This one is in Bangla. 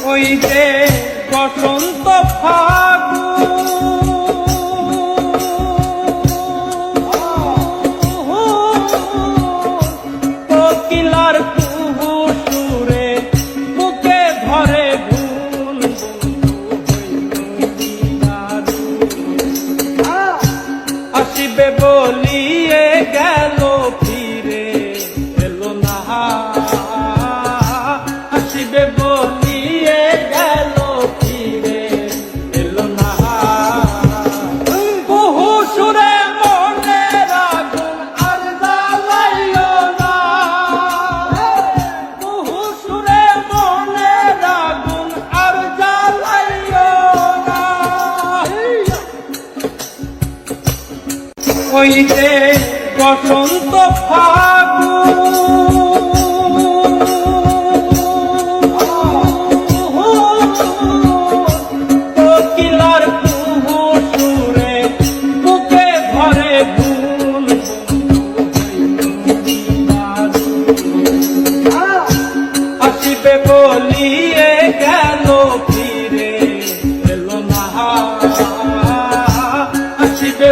ওই যে বসন্ত কোকিলার কুহু সুরে বুকে ধরে ভুল আসিবে বলিয়ে গেল ফিরে এলো না, আসিবে বলিয়ে গেল ফিরে এলো না। কুহু সুরে মনের আগুন আর জ্বালাইও না, কুহু সুরে মনের আগুন আর জ্বালাইও না। ওই যে বসন্ত কোকিলার কুহু সুরে বুকে ধরে ভুল আসিবে বলিয়ে গেল ফিরে এলো না, আসিবে